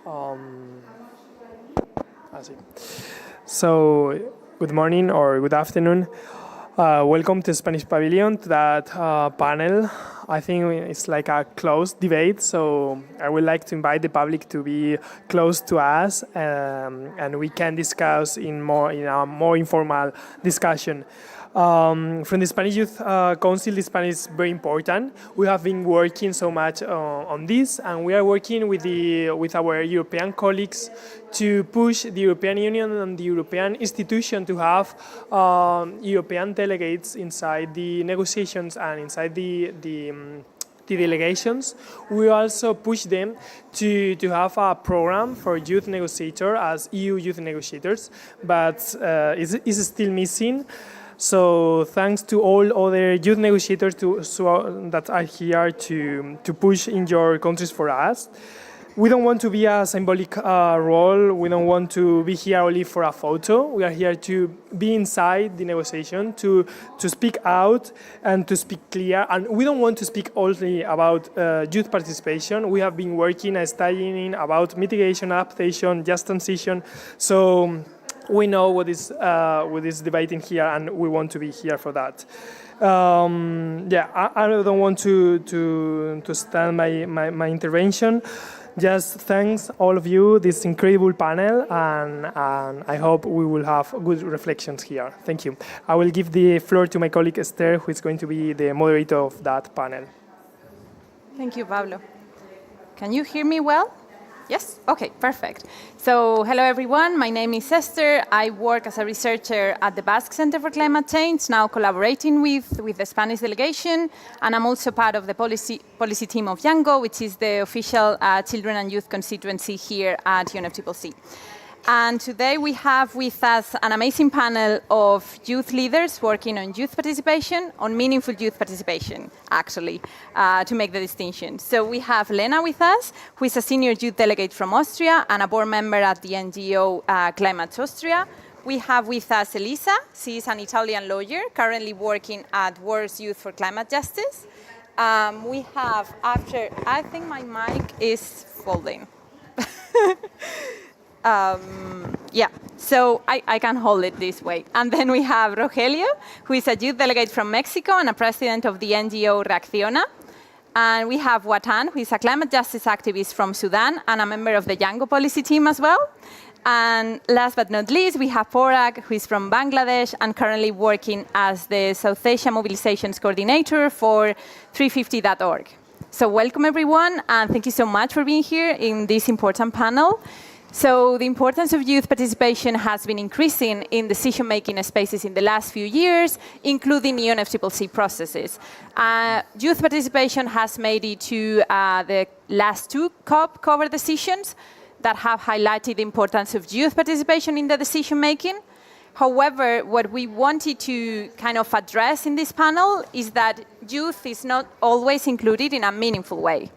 Um, I see. So, good morning or good afternoon. Welcome to Spanish Pavilion, to that panel. I think it's like a closed debate, so I would like to invite the public to be close to us, and we can discuss in a more informal discussion. From the Spanish Youth Council, the Spanish is very important. We have been working so much on this, and we are working with our European colleagues to push the European Union and the European institution to have European delegates inside the negotiations and inside the delegations. We also push them to have a program for youth negotiators as EU youth negotiators, but is still missing. So thanks to all other youth negotiators that are here to push in your countries for us. We don't want to be a symbolic role. We don't want to be here only for a photo. We are here to be inside the negotiation, to speak out and to speak clear. And we don't want to speak only about youth participation. We have been working and studying about mitigation, adaptation, just transition. So we know what is debating here, and we want to be here for that. I don't want to stand my intervention. Just thanks all of you, this incredible panel, and I hope we will have good reflections here. Thank you. I will give the floor to my colleague Esther, who is going to be the moderator of that panel. Thank you, Pablo. Can you hear me well? Yes? Okay, perfect. So, hello everyone, my name is Esther. I work as a researcher at the Basque Center for Climate Change, now collaborating with the Spanish delegation, and I'm also part of the policy team of Yango, which is the official children and youth constituency here at UNFCCC. And today we have with us an amazing panel of youth leaders working on youth participation, on meaningful youth participation, actually, to make the distinction. So we have Lena with us, who is a senior youth delegate from Austria and a board member at the NGO Climate Austria. We have with us Elisa. She is an Italian lawyer, currently working at World's Youth for Climate Justice. We have, I think my mic is folding. So I can hold it this way. And then we have Rogelio, who is a youth delegate from Mexico and a president of the NGO Reacciona. And we have Watan, who is a climate justice activist from Sudan and a member of the Yango policy team as well. And last but not least, we have Porag, who is from Bangladesh and currently working as the South Asia Mobilizations Coordinator for 350.org. So welcome everyone, and thank you so much for being here in this important panel. So the importance of youth participation has been increasing in decision-making spaces in the last few years, including UNFCCC processes. Youth participation has made it to the last two COP cover decisions that have highlighted the importance of youth participation in the decision-making. However, what we wanted to kind of address in this panel is that youth is not always included in a meaningful way.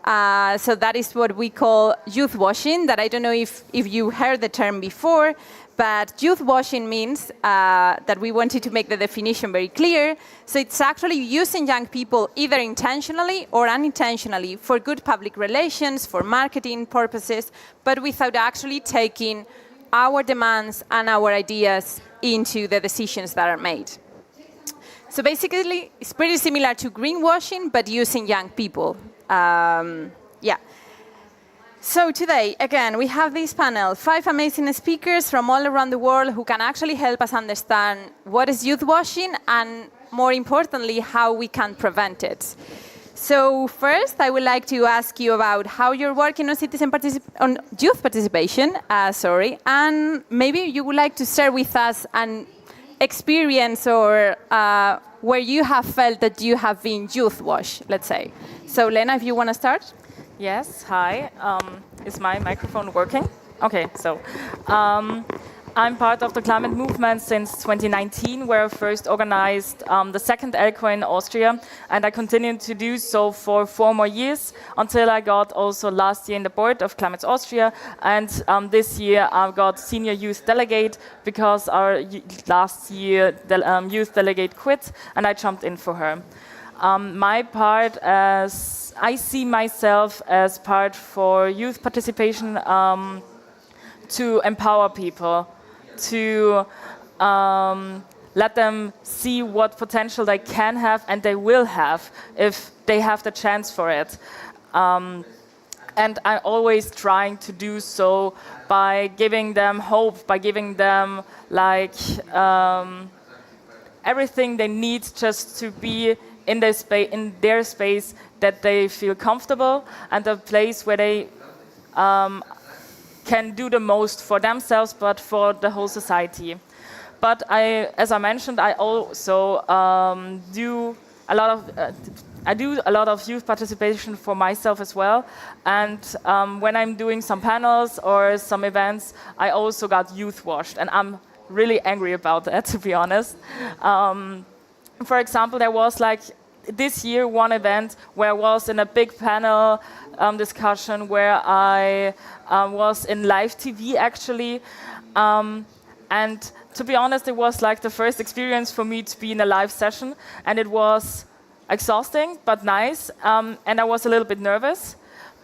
So that is what we call youth washing, that I don't know if you heard the term before, but youth washing means that we wanted to make the definition very clear. So it's actually using young people either intentionally or unintentionally for good public relations, for marketing purposes, but without actually taking our demands and our ideas into the decisions that are made. So basically, it's pretty similar to greenwashing, but using young people. So today, again, we have this panel, 5 amazing speakers from all around the world who can actually help us understand what is youth washing and, more importantly, how we can prevent it. So first, I would like to ask you about how you're working on youth participation, and maybe you would like to share with us an experience or where you have felt that you have been youth washed, let's say. So Lena, if you want to start. Yes, hi. Is my microphone working? Okay, so I'm part of the climate movement since 2019, where I first organized the second ELCO in Austria, and I continued to do so for 4 more years until I got also last year in the board of Climate Austria, and this year I got senior youth delegate because our last year the youth delegate quit, and I jumped in for her. My part as I see myself as part for youth participation to empower people, to let them see what potential they can have and they will have if they have the chance for it. And I'm always trying to do so by giving them hope, by giving them like everything they need just to be in their space that they feel comfortable and a place where they can do the most for themselves, but for the whole society. But as I mentioned, I also do a lot of youth participation for myself as well. And when I'm doing some panels or some events, I also got youth washed, and I'm really angry about that, to be honest. For example, there was like this year one event where I was in a big panel discussion where I was in live TV actually. And to be honest, it was like the first experience for me to be in a live session, and it was exhausting but nice, and I was a little bit nervous.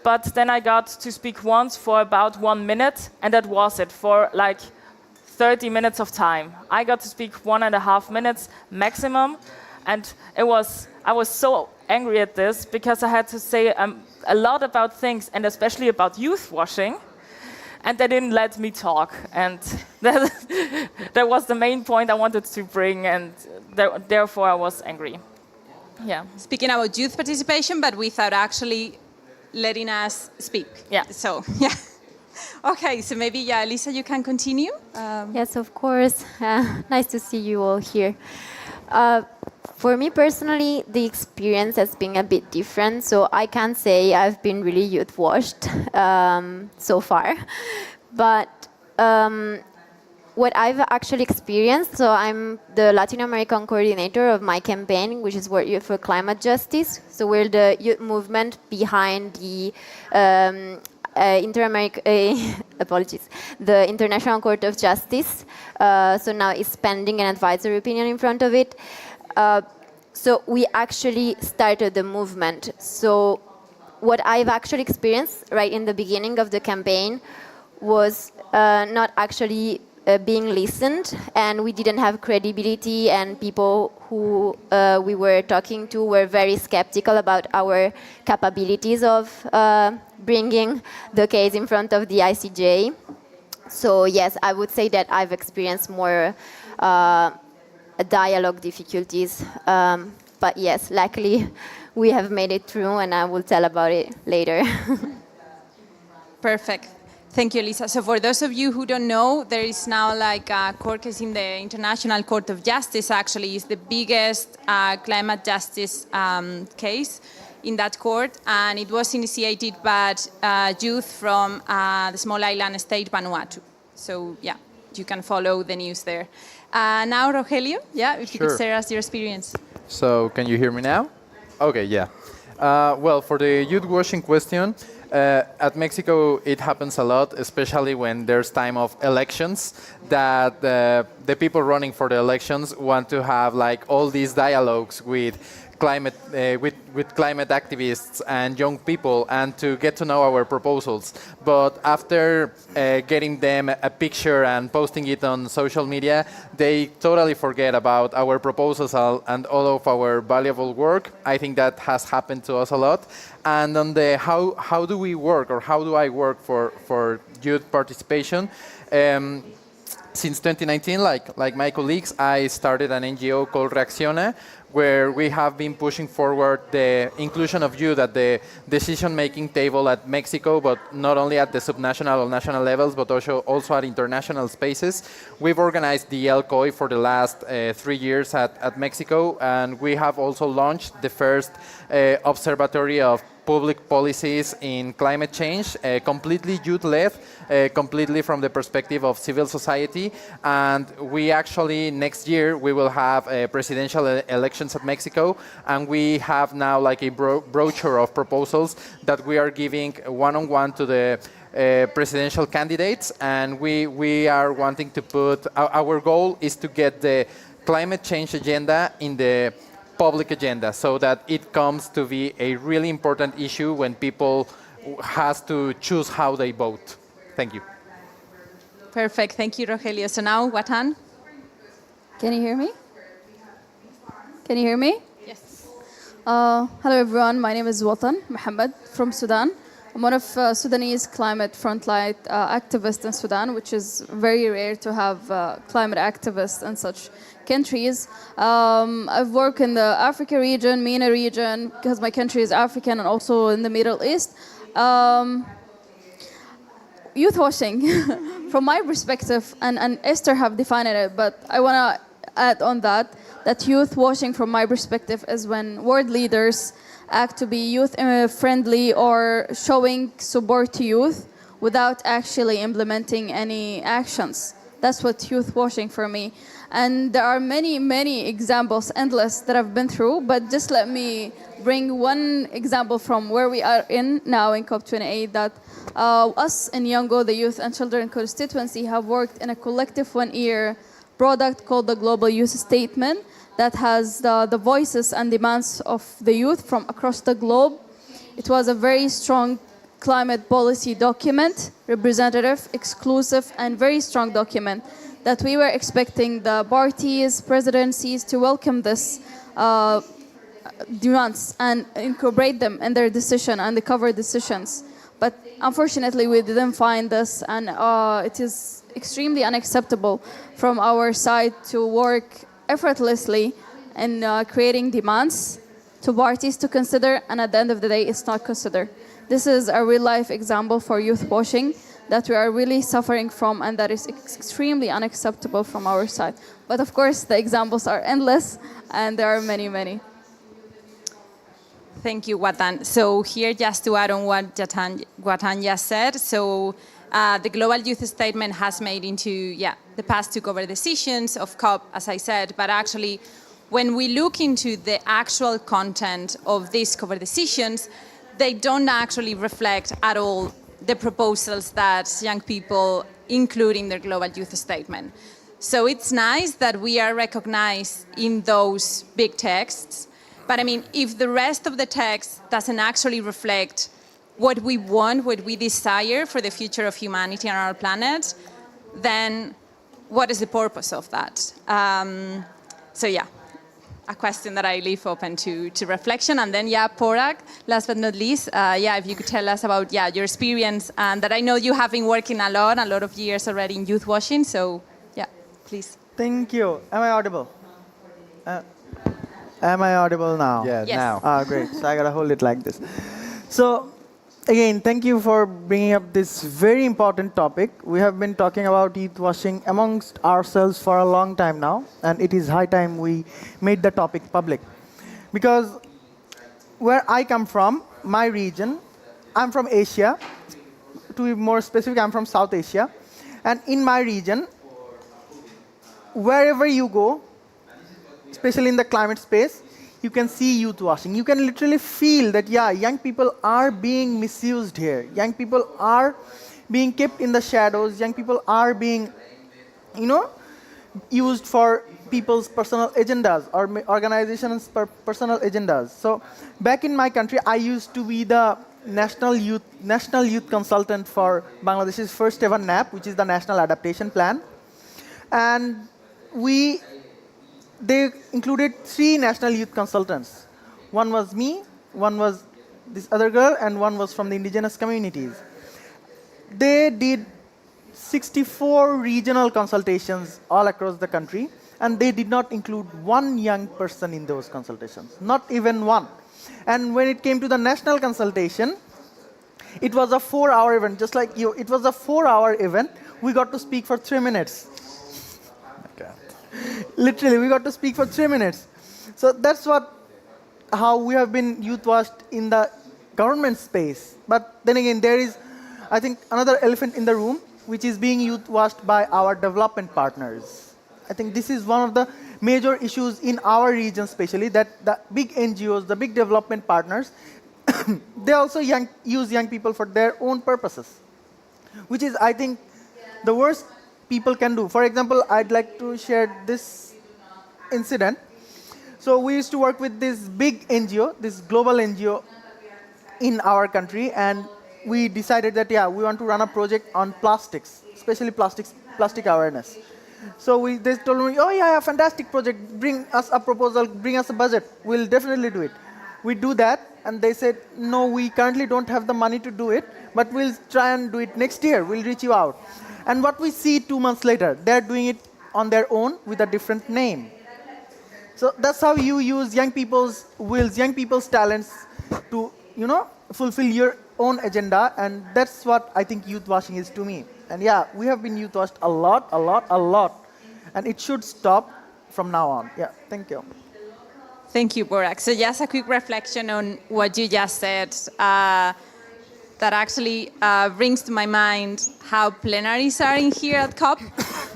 But then I got to speak once for about 1 minute, and that was it for like 30 minutes of time. I got to speak 1.5 minutes maximum, and I was so angry at this because I had to say a lot about things, and especially about youth washing, and they didn't let me talk. And that was the main point I wanted to bring, and therefore I was angry. Yeah. Speaking about youth participation, but without actually letting us speak. Yeah. So, yeah. Okay, so maybe, yeah, Lisa, you can continue. Yes, of course. Nice to see you all here. For me personally, the experience has been a bit different, so I can't say I've been really youth washed so far. But what I've actually experienced, so I'm the Latin American coordinator of my campaign, which is World Youth for Climate Justice. So we're the youth movement behind the the International Court of Justice. So now it's pending an advisory opinion in front of it. So we actually started the movement. So what I've actually experienced right in the beginning of the campaign was not actually being listened, and we didn't have credibility, and people who we were talking to were very skeptical about our capabilities of bringing the case in front of the ICJ. So yes, I would say that I've experienced more dialogue difficulties, but yes, luckily we have made it through, and I will tell about it later. Perfect. Thank you, Lisa. So for those of you who don't know, there is now like a court case in the International Court of Justice. Actually, is the biggest climate justice case in that court, and it was initiated by youth from the small island state Vanuatu. So yeah, you can follow the news there. Now, Rogelio, yeah, if you could share us your experience. So can you hear me now? Okay, yeah. Well, for the youth washing question, at Mexico, it happens a lot, especially when there's time of elections, that the people running for the elections want to have like all these dialogues with climate activists and young people, and to get to know our proposals. But after getting them a picture and posting it on social media, they totally forget about our proposals and all of our valuable work. I think that has happened to us a lot. And on the how do we work, or how do I work for youth participation? Since 2019, like my colleagues, I started an NGO called Reacciona, where we have been pushing forward the inclusion of youth at the decision-making table at Mexico, but not only at the subnational or national levels, but also at international spaces. We've organized the LCOI for the last 3 years at Mexico, and we have also launched the first observatory of public policies in climate change, completely youth-led, completely from the perspective of civil society. And we actually, next year, we will have presidential elections at Mexico, and we have now like a brochure of proposals that we are giving one-on-one to the presidential candidates, and we are wanting to put, our goal is to get the climate change agenda in the public agenda so that it comes to be a really important issue when people has to choose how they vote. Thank you. Perfect. Thank you, Rogelio. So now, Watan? Can you hear me? Can you hear me? Yes. Hello everyone, my name is Watan Mohammed from Sudan. I'm one of Sudanese climate frontline activists in Sudan, which is very rare to have climate activists in such countries. I've worked in the Africa region, MENA region, because my country is African, and also in the Middle East. Youth washing, from my perspective, and Esther have defined it, but I want to add on that youth washing, from my perspective, is when world leaders act to be youth friendly or showing support to youth without actually implementing any actions. That's what youth washing for me. And there are many, many examples, endless, that I've been through, but just let me bring one example from where we are in now in COP28, that us in Yongo, the Youth and Children constituency, have worked in a collective one-year product called the Global Youth Statement that has the voices and demands of the youth from across the globe. It was a very strong climate policy document, representative, exclusive, and very strong document that we were expecting the parties, presidencies to welcome this demands and incorporate them in their decision and the cover decisions. But unfortunately, we didn't find this, and it is extremely unacceptable from our side to work effortlessly in creating demands to parties to consider, and at the end of the day, it's not considered. This is a real-life example for youth washing that we are really suffering from, and that is extremely unacceptable from our side. But of course, the examples are endless, and there are many, many. Thank you, Watan. So here, just to add on what Watan just said, so the Global Youth Statement has made into the past to cover decisions of COP, as I said, but actually, when we look into the actual content of these cover decisions, they don't actually reflect at all the proposals that young people include in their Global Youth Statement. So it's nice that we are recognized in those big texts, but I mean, if the rest of the text doesn't actually reflect what we want, what we desire for the future of humanity on our planet, then what is the purpose of that? So a question that I leave open to reflection. And then, Porag, last but not least, if you could tell us about your experience, and that I know you have been working a lot of years already in youth washing. So, please. Thank you. Am I audible? Am I audible now? Yeah, Yes. now. Great. So I gotta hold it like this. So, again, thank you for bringing up this very important topic. We have been talking about youth washing amongst ourselves for a long time now, and it is high time we made the topic public. Because where I come from, my region, I'm from Asia. To be more specific, I'm from South Asia. And in my region, wherever you go, especially in the climate space, you can see youth washing. You can literally feel that, young people are being misused here. Young people are being kept in the shadows. Young people are being, used for people's personal agendas or organizations' personal agendas. So back in my country, I used to be the national youth consultant for Bangladesh's first ever NAP, which is the National Adaptation Plan. And they included 3 national youth consultants. One was me, one was this other girl, and one was from the indigenous communities. They did 64 regional consultations all across the country, and they did not include one young person in those consultations, not even one. And when it came to the national consultation, it was a 4-hour event, just like you. It was a 4-hour event. We got to speak for 3 minutes. Literally, we got to speak for 3 minutes. So that's how we have been youth washed in the government space. But then again, there is, I think, another elephant in the room, which is being youth washed by our development partners. I think this is one of the major issues in our region, especially, that the big NGOs, the big development partners, they also use young people for their own purposes, which is, I think, the worst people can do. For example, I'd like to share this incident. So we used to work with this big NGO, this global NGO in our country, and we decided that, yeah, we want to run a project on plastics, especially plastic awareness. So they told me, oh yeah, fantastic project, bring us a proposal, bring us a budget, we'll definitely do it. We do that, and they said, no, we currently don't have the money to do it, but we'll try and do it next year, we'll reach you out. And what we see 2 months later, they're doing it on their own with a different name. So that's how you use young people's wills, young people's talents to, fulfill your own agenda, and that's what I think youth washing is to me. And yeah, we have been youth washed a lot, and it should stop from now on. Yeah, thank you. Thank you, Borak. So just a quick reflection on what you just said. That actually brings to my mind how plenaries are in here at COP.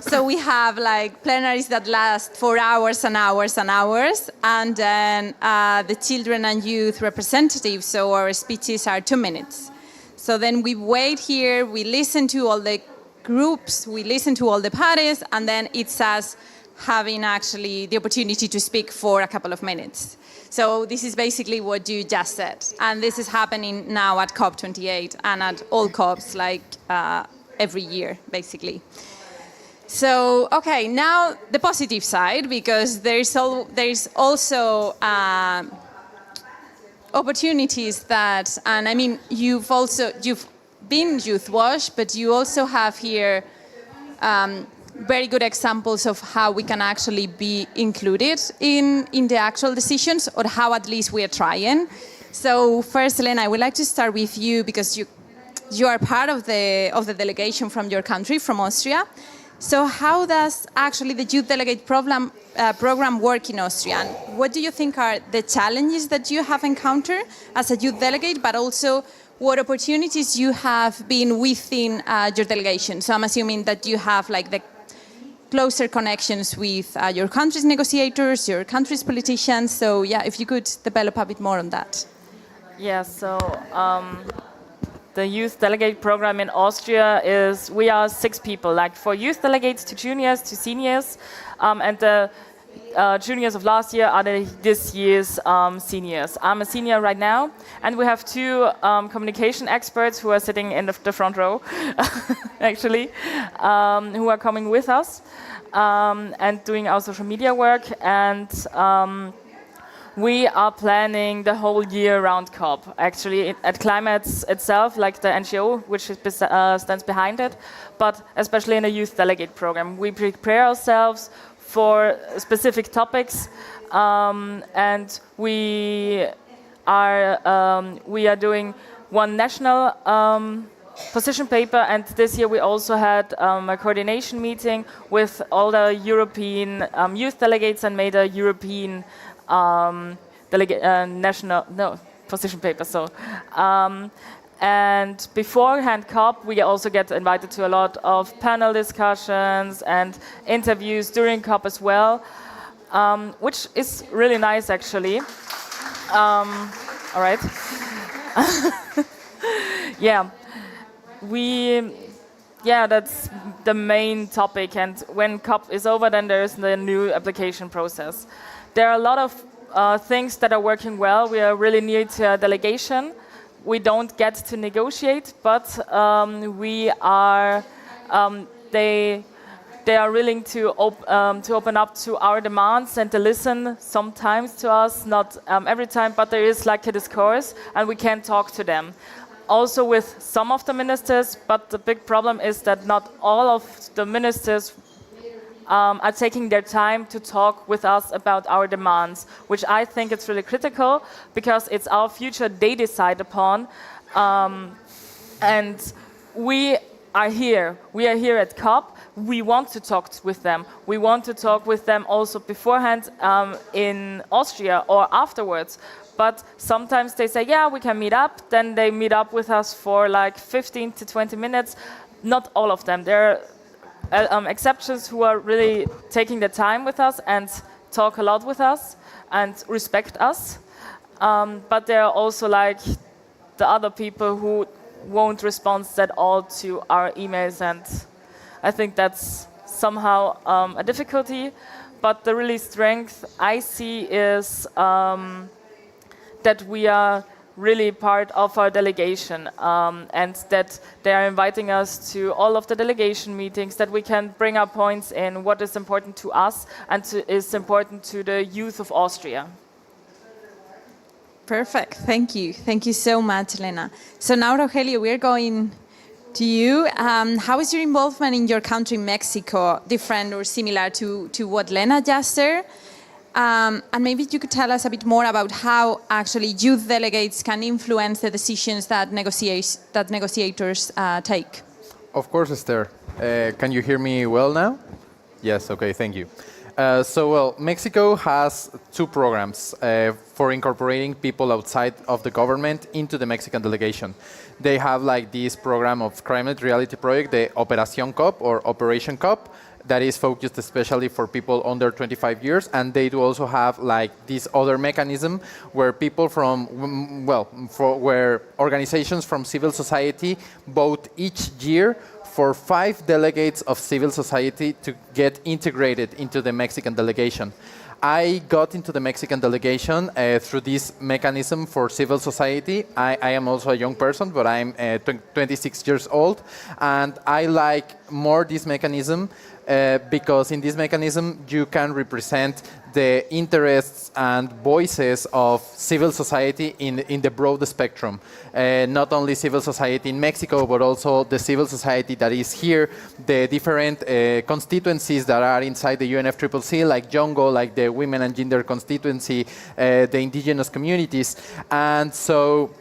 So we have like plenaries that last for hours and hours and hours, and then the children and youth representatives, so our speeches are 2 minutes. So then we wait here, we listen to all the groups, we listen to all the parties, and then it's us having actually the opportunity to speak for a couple of minutes. So this is basically what you just said. And this is happening now at COP28 and at all COPs, like every year, basically. So, okay, now the positive side, because there's also opportunities that, and I mean, you've been Youth Wash, but you also have here very good examples of how we can actually be included in the actual decisions, or how at least we are trying. So first, Elena, I would like to start with you, because you are part of the delegation from your country, from Austria. So how does actually the Youth Delegate program work in Austria? And what do you think are the challenges that you have encountered as a Youth Delegate, but also what opportunities you have been within your delegation? So I'm assuming that you have like the closer connections with your country's negotiators, your country's politicians. So yeah, if you could develop a bit more on that. Yeah, so the Youth Delegate program in Austria we are 6 people, like 4 youth delegates, 2 juniors, 2 seniors, and the juniors of last year are this year's seniors. I'm a senior right now, and we have 2 communication experts who are sitting in the front row, actually, who are coming with us and doing our social media work. And we are planning the whole year around COP, actually, at Climates itself, like the NGO, which stands behind it, but especially in the Youth Delegate program. We prepare ourselves for specific topics, and we are doing one national position paper, and this year we also had a coordination meeting with all the European youth delegates and made a European position paper. So, and beforehand COP, we also get invited to a lot of panel discussions and interviews during COP as well, which is really nice, actually. All right. Yeah, that's the main topic. And when COP is over, then there's the new application process. There are a lot of things that are working well. We are really near to a delegation. We don't get to negotiate, but we are. They are willing to open up to our demands and to listen sometimes to us, not every time, but there is like a discourse, and we can talk to them. Also with some of the ministers, but the big problem is that not all of the ministers are taking their time to talk with us about our demands, which I think it's really critical, because it's our future they decide upon. And we are here. We are here at COP. We want to talk with them. We want to talk with them also beforehand in Austria or afterwards. But sometimes they say, yeah, we can meet up. Then they meet up with us for like 15 to 20 minutes. Not all of them. There are exceptions who are really taking the time with us and talk a lot with us and respect us. But there are also like the other people who won't respond at all to our emails, and I think that's somehow a difficulty. but the really strength I see is that we are really part of our delegation, and that they are inviting us to all of the delegation meetings, that we can bring our points in what is important to us and is important to the youth of Austria. Perfect. Thank you. Thank you so much, Lena. So now, Rogelio, we're going to you. How is your involvement in your country, Mexico, different or similar to what Lena just said? And maybe you could tell us a bit more about how actually youth delegates can influence the decisions that negotiators take. Of course, Esther. Can you hear me well now? Yes, okay, thank you. Mexico has two programs for incorporating people outside of the government into the Mexican delegation. They have like this program of climate reality project, the Operación COP or Operation COP, that is focused especially for people under 25 years, and they do also have like this other mechanism where people from, where organizations from civil society vote each year for 5 delegates of civil society to get integrated into the Mexican delegation. I got into the Mexican delegation through this mechanism for civil society. I am also a young person, but I'm 26 years old, and I like more this mechanism because in this mechanism you can represent the interests and voices of civil society in the broad spectrum. Not only civil society in Mexico, but also the civil society that is here, the different constituencies that are inside the UNFCCC, like Jongo, like the Women and Gender Constituency, the indigenous communities. And so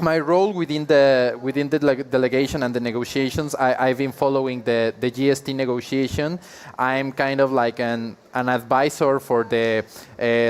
my role within the delegation and the negotiations, I've been following the GST negotiation. I'm kind of like an advisor for the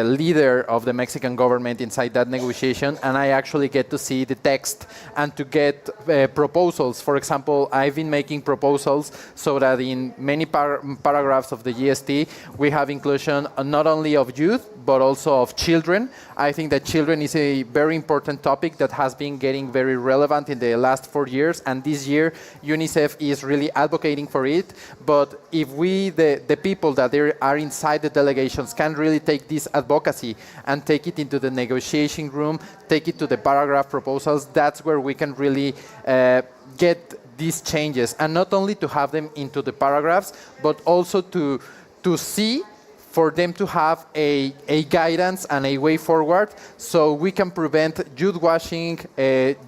leader of the Mexican government inside that negotiation, and I actually get to see the text and to get proposals. For example, I've been making proposals so that in many paragraphs of the GST, we have inclusion not only of youth, but also of children. I think that children is a very important topic that has been getting very relevant in the last 4 years, and this year UNICEF is really advocating for it. But if we, the people that are inside the delegations, can really take this advocacy and take it into the negotiation room, take it to the paragraph proposals, that's where we can really get these changes, and not only to have them into the paragraphs, but also to see for them to have a guidance and a way forward, so we can prevent youth washing,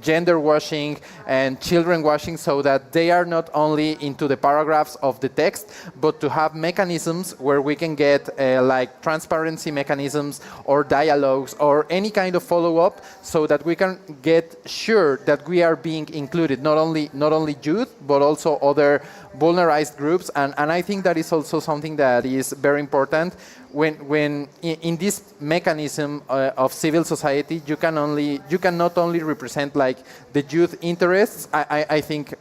gender washing, and children washing, so that they are not only into the paragraphs of the text, but to have mechanisms where we can get like transparency mechanisms or dialogues or any kind of follow-up, so that we can get sure that we are being included, not only youth, but also other vulnerable groups. And I think that is also something that is very important. When in this mechanism of civil society, you can not only represent like the youth interests. I think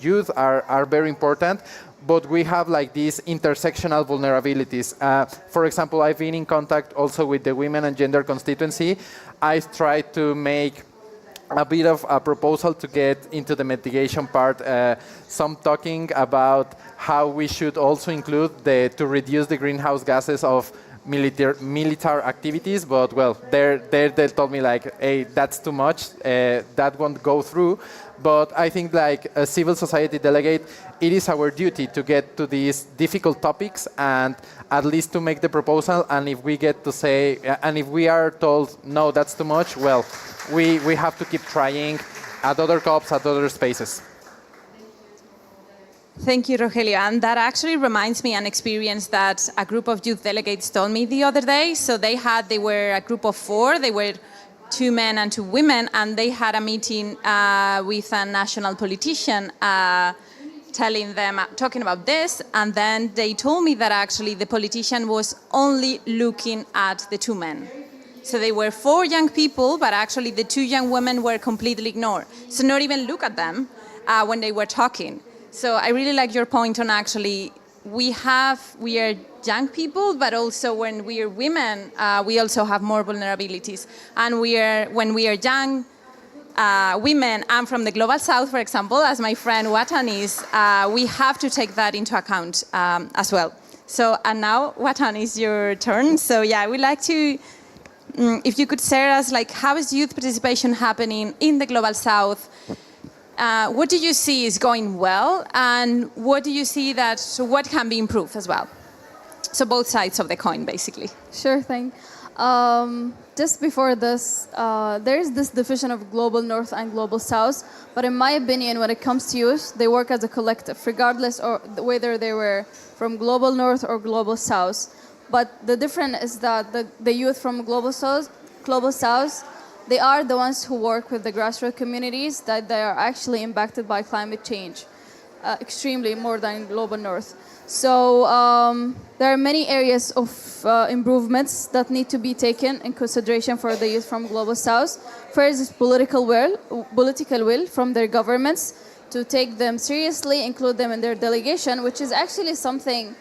youth are very important, but we have like these intersectional vulnerabilities. For example, I've been in contact also with the Women and Gender Constituency. I tried to make a bit of a proposal to get into the mitigation part, some talking about how we should also include to reduce the greenhouse gases of military activities, but well, they told me like, hey, that's too much, that won't go through. But I think like a civil society delegate, it is our duty to get to these difficult topics and at least to make the proposal. And if we get to say, and if we are told, no, that's too much, well, we have to keep trying at other COPs, at other spaces. Thank you, Rogelio. And that actually reminds me an experience that a group of youth delegates told me the other day. So they were a group of 4. They were 2 men and 2 women, and they had a meeting with a national politician talking about this. And then they told me that actually the politician was only looking at the 2 men. So they were 4 young people, but actually the 2 young women were completely ignored. So not even look at them when they were talking. So I really like your point on actually we are young people, but also when we are women, we also have more vulnerabilities. And when we are young women and from the Global South, for example, as my friend Watan is, we have to take that into account as well. So, and now, Watan, is your turn. So, yeah, we'd like to, if you could share us, like, how is youth participation happening in the Global South? What do you see is going well, and what do you see that, so what can be improved as well? So both sides of the coin, basically. Sure thing. Just before this, there is this division of global north and global south. But in my opinion, when it comes to youth, they work as a collective, regardless of whether they were from global north or global south. But the difference is that the youth from global south, they are the ones who work with the grassroots communities that they are actually impacted by climate change, extremely more than global north. So there are many areas of improvements that need to be taken in consideration for the youth from Global South. First is political will from their governments to take them seriously, include them in their delegation, which is actually something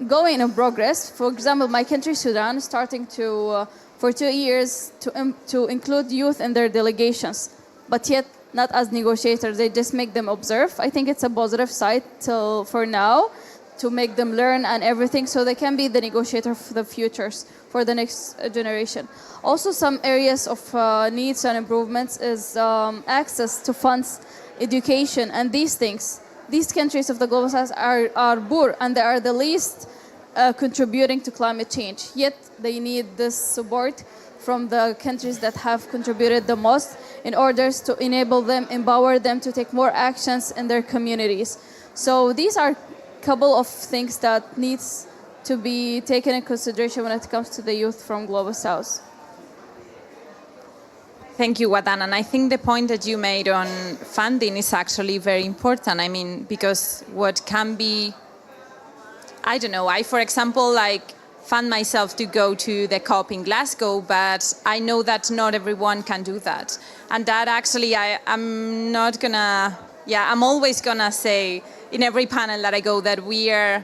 going in progress. For example, my country, Sudan, starting to, for 2 years to include youth in their delegations, but yet not as negotiators, they just make them observe. I think it's a positive side for now, to make them learn and everything, so they can be the negotiator for the futures, for the next generation. Also, some areas of needs and improvements is access to funds, education, and these things. These countries of the Global South are poor, and they are the least contributing to climate change. Yet, they need this support from the countries that have contributed the most in order to enable them, empower them to take more actions in their communities. So these are couple of things that needs to be taken in consideration when it comes to the youth from Global South. Thank you, Watan. And I think the point that you made on funding is actually very important. I mean, because what can be, I don't know, I, for example, like fund myself to go to the COP in Glasgow, but I know that not everyone can do that. And that actually, I'm not gonna, I'm always gonna say, in every panel that I go, that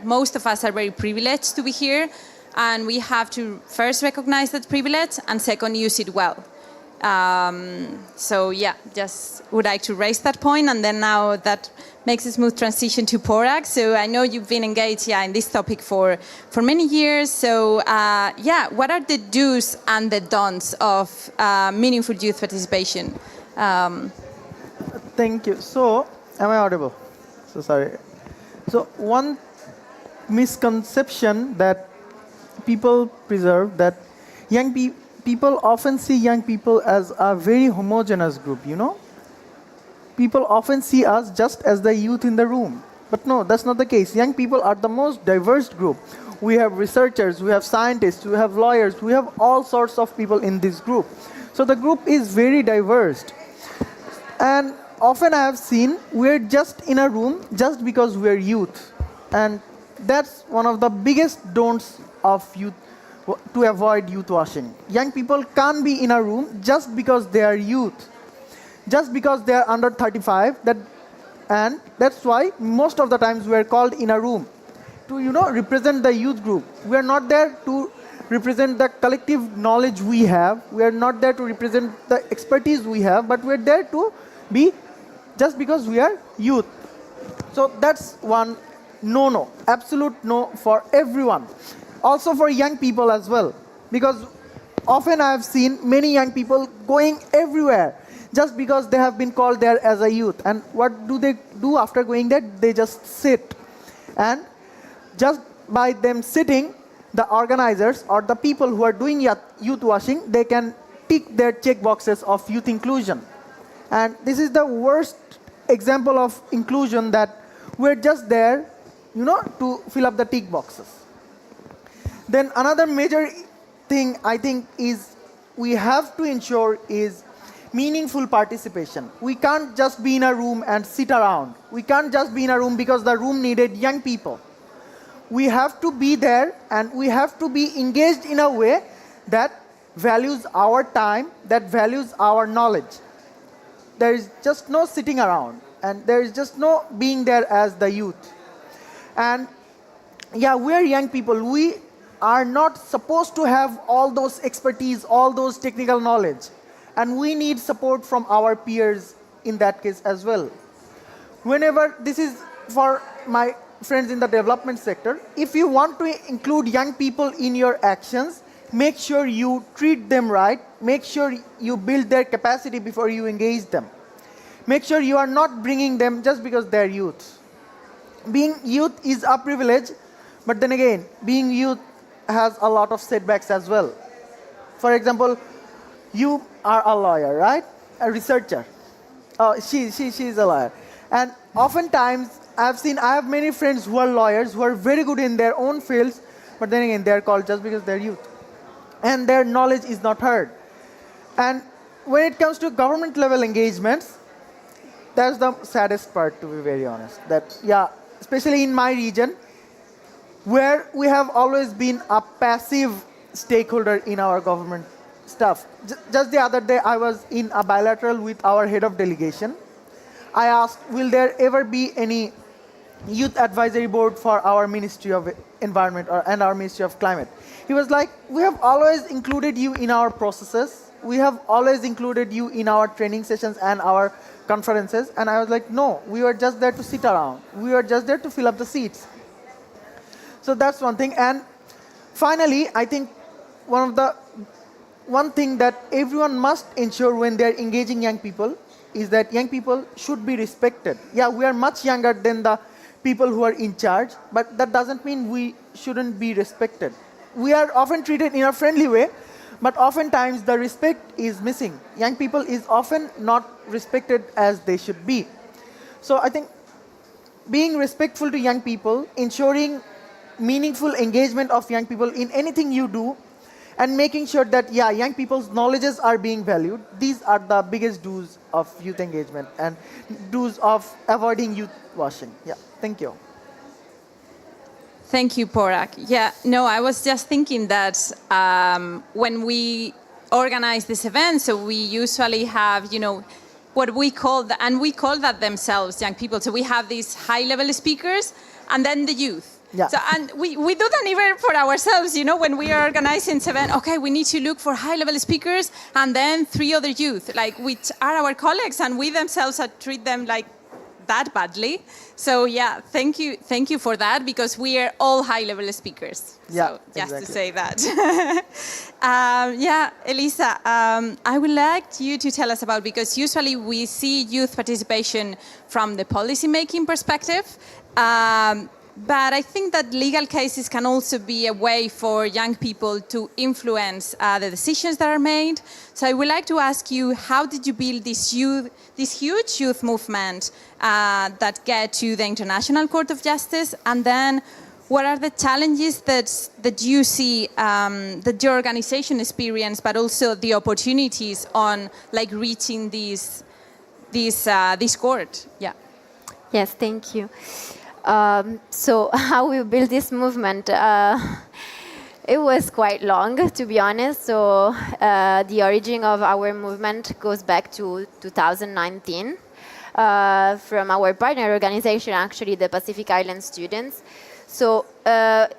most of us are very privileged to be here, and we have to first recognize that privilege and second use it well. So just would like to raise that point, and then now that makes a smooth transition to Porag. So I know you've been engaged in this topic for many years. So what are the do's and the don'ts of meaningful youth participation? Thank you. So, am I audible? So sorry. So one misconception that people preserve, that young people often see young people as a very homogeneous group, you know? People often see us just as the youth in the room. But no, that's not the case. Young people are the most diverse group. We have researchers, we have scientists, we have lawyers, we have all sorts of people in this group. So the group is very diverse. And often I have seen we're just in a room just because we're youth. And that's one of the biggest don'ts of youth, to avoid youth washing. Young people can't be in a room just because they are youth, just because they are under 35. And that's why most of the times we're called in a room to represent the youth group. We're not there to represent the collective knowledge we have. We're not there to represent the expertise we have, but we're there to be just because we are youth. So that's one no, absolute no for everyone. Also for young people as well. Because often I have seen many young people going everywhere just because they have been called there as a youth. And what do they do after going there? They just sit. And just by them sitting, the organizers or the people who are doing youth washing, they can tick their check boxes of youth inclusion. And this is the worst example of inclusion, that we're just there, to fill up the tick boxes. Then another major thing I think is we have to ensure is meaningful participation. We can't just be in a room and sit around. We can't just be in a room because the room needed young people. We have to be there, and we have to be engaged in a way that values our time, that values our knowledge. There is just no sitting around, and there is just no being there as the youth. And we're young people. We are not supposed to have all those expertise, all those technical knowledge. And we need support from our peers in that case as well. Whenever, this is for my friends in the development sector, if you want to include young people in your actions, make sure you treat them right, make sure you build their capacity before you engage them. Make sure you are not bringing them just because they're youth. Being youth is a privilege, but then again, being youth has a lot of setbacks as well. For example, you are a lawyer, right? A researcher. Oh, she's a lawyer. And oftentimes, I have many friends who are lawyers, who are very good in their own fields, but then again, they're called just because they're youth. And their knowledge is not heard. And when it comes to government level engagements, that's the saddest part, to be very honest. That, yeah, especially in my region, where we have always been a passive stakeholder in our government stuff. Just the other day, I was in a bilateral with our head of delegation. I asked, will there ever be any youth advisory board for our Ministry of Environment and our Ministry of Climate? He was like, we have always included you in our processes. We have always included you in our training sessions and our conferences. And I was like, no, we were just there to sit around. We were just there to fill up the seats. So that's one thing. And finally, I think one thing that everyone must ensure when they're engaging young people is that young people should be respected. Yeah, we are much younger than the people who are in charge, but that doesn't mean we shouldn't be respected. We are often treated in a friendly way, but oftentimes the respect is missing. Young people is often not respected as they should be. So I think being respectful to young people, ensuring meaningful engagement of young people in anything you do, and making sure that, yeah, young people's knowledges are being valued. These are the biggest do's of youth engagement and do's of avoiding youth washing. Yeah, thank you. Thank you, Porak. Yeah, no, I was just thinking that when we organize this event, so we usually have, what we call, and we call that themselves young people. So we have these high-level speakers and then the youth. Yeah. So, and we do that even for ourselves, when we are organizing this event, okay, we need to look for high-level speakers and then 3 other youth, which are our colleagues, and we themselves treat them like that badly. So yeah, thank you for that, because we are all high-level speakers. Yeah, so just exactly. to say that. Yeah, Elisa, I would like you to tell us about, because usually we see youth participation from the policy-making perspective. But I think that legal cases can also be a way for young people to influence the decisions that are made. So I would like to ask you, how did you build this huge youth movement that get to the International Court of Justice? And then what are the challenges that you see, that your organization experience, but also the opportunities on reaching this court? Yeah. Yes, thank you. So how we built this movement, it was quite long, to be honest. So the origin of our movement goes back to 2019 from our partner organization, actually, the Pacific Island Students. So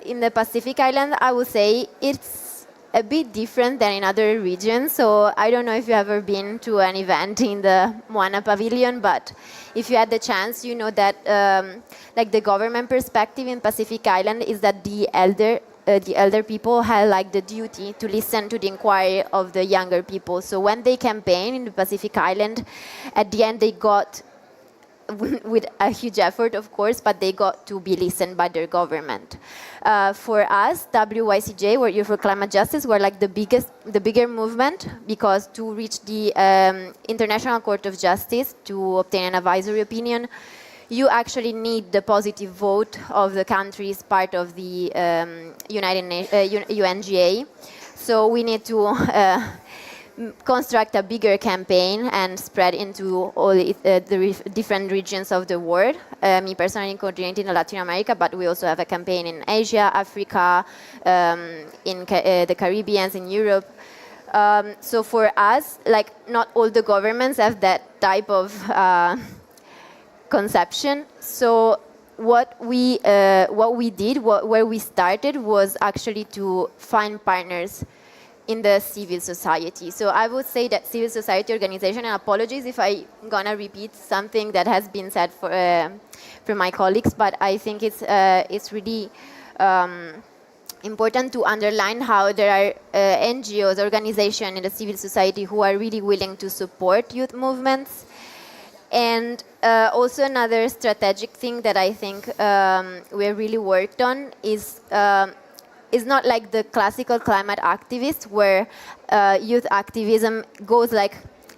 in the Pacific Island, I would say it's a bit different than in other regions. So I don't know if you've ever been to an event in the Moana Pavilion, but if you had the chance, you know that the government perspective in Pacific Island is that the elder people have the duty to listen to the inquiry of the younger people. So when they campaign in the Pacific Island, at the end they got, with a huge effort, of course, but they got to be listened by their government. For us, WYCJ, or Youth for Climate Justice, were the bigger movement, because to reach the International Court of Justice to obtain an advisory opinion, you actually need the positive vote of the countries part of the UNGA. So we need to construct a bigger campaign and spread into all the different regions of the world. Me personally coordinating in Latin America, but we also have a campaign in Asia, Africa, in the Caribbean, in Europe. So for us, not all the governments have that type of conception. So what we did, where we started, was actually to find partners in the civil society. So I would say that civil society organization, and apologies if I'm gonna repeat something that has been said from my colleagues, but I think it's really important to underline how there are NGOs, organizations in the civil society who are really willing to support youth movements. And also another strategic thing that I think we're really worked on is not like the classical climate activist where youth activism goes like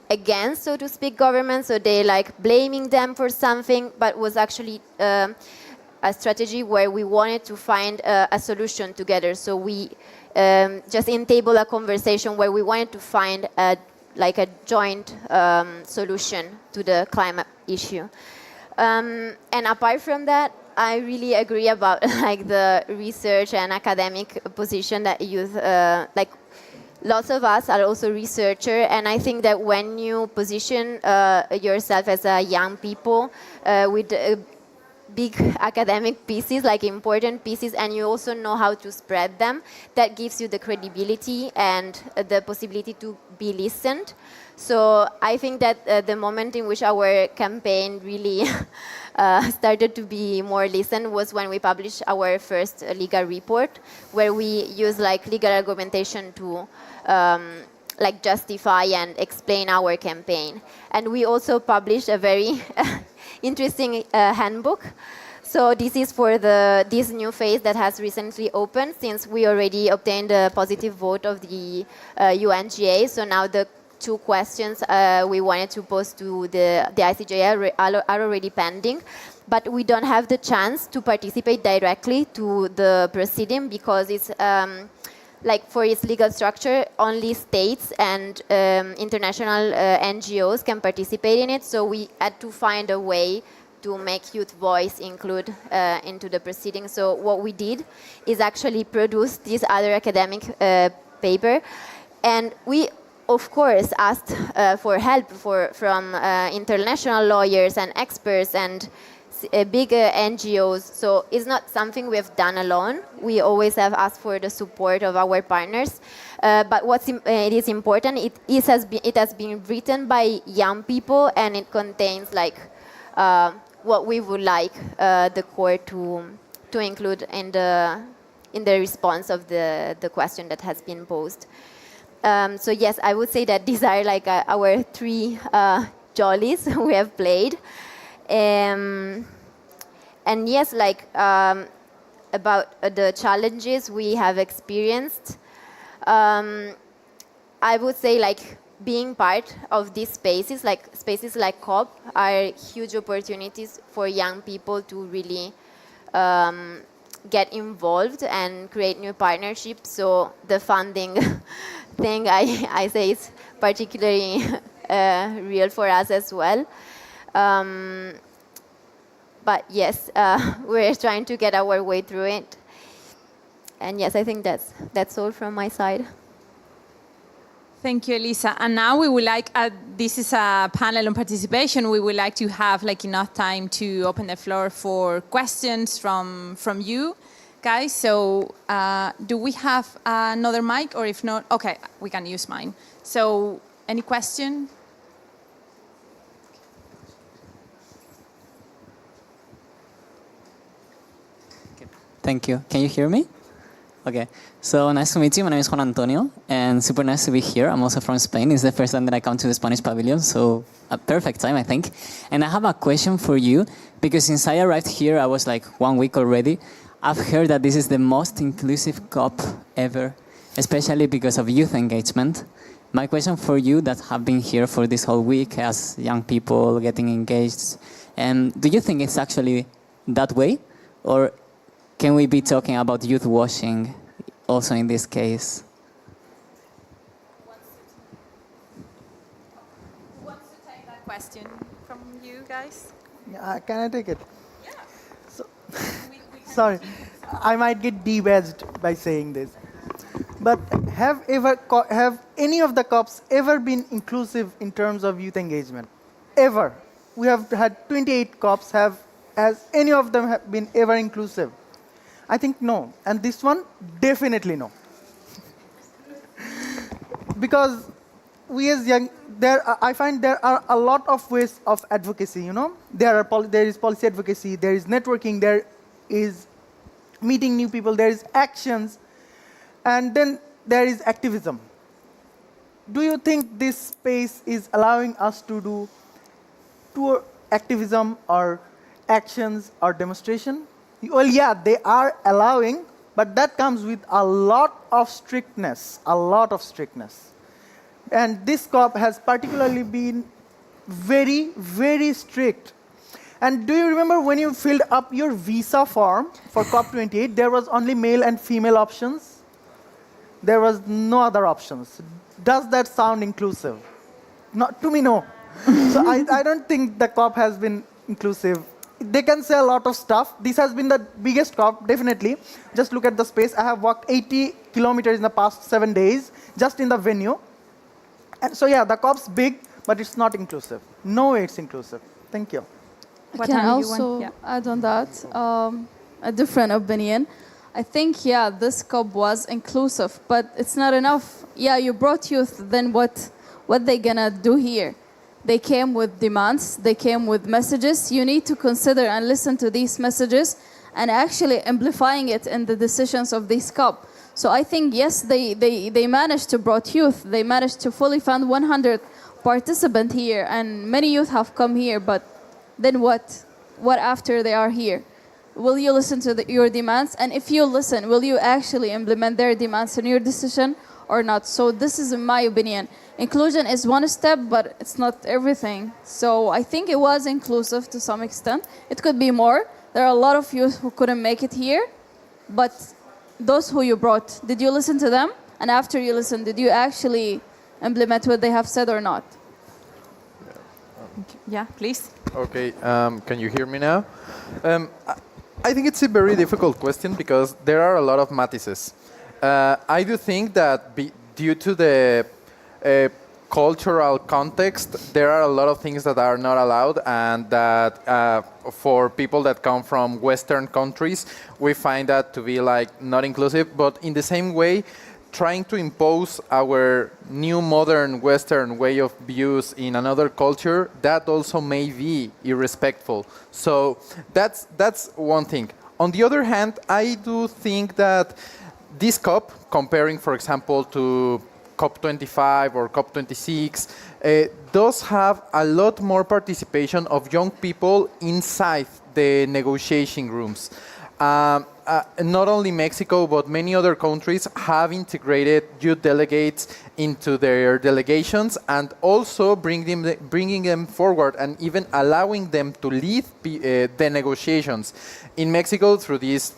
against, so to speak, government, so they like blaming them for something, but was actually a strategy where we wanted to find a solution together. So we just table a conversation where we wanted to find a joint solution to the climate issue. And apart from that, I really agree about like the research and academic position that youth, like lots of us are also researchers, and I think that when you position yourself as a young people with big academic pieces, like important pieces, and you also know how to spread them, that gives you the credibility and the possibility to be listened. So I think that the moment in which our campaign really started to be more listened was when we published our first legal report, where we use like legal argumentation to like justify and explain our campaign. And we also published a very interesting handbook. So this is for this new phase that has recently opened, since we already obtained a positive vote of the UNGA. So now the 2 questions we wanted to pose to the ICJ are already pending, but we don't have the chance to participate directly to the proceeding because it's like for its legal structure, only states and international NGOs can participate in it. So we had to find a way to make youth voice include into the proceedings. So what we did is actually produce this other academic paper, and we of course asked for help from international lawyers and experts and big NGOs. So it's not something we have done alone. We always have asked for the support of our partners. But it is important, it has been written by young people, and it contains like what we would like the court to include in the response of the question that has been posed. So yes, I would say that these are like our 3 jollies we have played. And yes, like about the challenges we have experienced, I would say like being part of these spaces like COP are huge opportunities for young people to really get involved and create new partnerships. So the funding thing I say is particularly real for us as well. But yes, we're trying to get our way through it. And yes, I think that's all from my side. Thank you, Elisa. And now we would like, this is a panel on participation. We would like to have like enough time to open the floor for questions from you guys. So do we have another mic, or if not, okay, we can use mine. So any question? Thank you. Can you hear me? Okay. So nice to meet you. My name is Juan Antonio, and super nice to be here. I'm also from Spain. It's the first time that I come to the Spanish pavilion, so a perfect time, I think. And I have a question for you, because since I arrived here, I was like 1 week already. I've heard that this is the most inclusive COP ever, especially because of youth engagement. My question for you that have been here for this whole week as young people getting engaged, do you think it's actually that way? Or can we be talking about youth washing also in this case? Who wants to take that question from you guys? Can I take it? Yeah. So, sorry, I might get de-badged by saying this. But have any of the COPs ever been inclusive in terms of youth engagement? Ever? We have had 28 COPs. Has any of them been ever inclusive? I think no. And this one, definitely no. because we as young, I find there are a lot of ways of advocacy. You know, there is policy advocacy, there is networking, there is meeting new people, there is actions, and then there is activism. Do you think this space is allowing us to do tour activism or actions or demonstration? Well, yeah, they are allowing, but that comes with a lot of strictness, And this COP has particularly been very, very strict. And do you remember when you filled up your visa form for COP28, there was only male and female options? There was no other options. Does that sound inclusive? Not to me, no. So I don't think the COP has been inclusive. They can say a lot of stuff. This has been the biggest COP, definitely. Just look at the space. I have walked 80 kilometers in the past 7 days, just in the venue. And so yeah, the COP's big, but it's not inclusive. No way it's inclusive. Thank you. I can also add on that a different opinion. I think, yeah, this COP was inclusive, but it's not enough. Yeah, you brought youth, then what they gonna do here? They came with demands, they came with messages. You need to consider and listen to these messages and actually amplifying it in the decisions of this COP. So I think, yes, they managed to brought youth. They managed to fully fund 100 participants here, and many youth have come here, but then what? What after they are here? Will you listen to your demands? And if you listen, will you actually implement their demands in your decision or not? So this is my opinion. Inclusion is one step, but it's not everything. So I think it was inclusive to some extent. It could be more. There are a lot of youth who couldn't make it here, but those who you brought, did you listen to them? And after you listened, did you actually implement what they have said or not? Yeah, please. Okay, can you hear me now? I think it's a very difficult question because there are a lot of matices. I do think that due to the cultural context, there are a lot of things that are not allowed, and that for people that come from Western countries, we find that to be like not inclusive. But in the same way, trying to impose our new modern Western way of views in another culture, that also may be irrespectful. So that's one thing. On the other hand, I do think that this COP, comparing, for example, to COP25 or COP26, does have a lot more participation of young people inside the negotiation rooms. Not only Mexico, but many other countries have integrated youth delegates into their delegations, and also bringing them forward and even allowing them to lead the negotiations. In Mexico, through this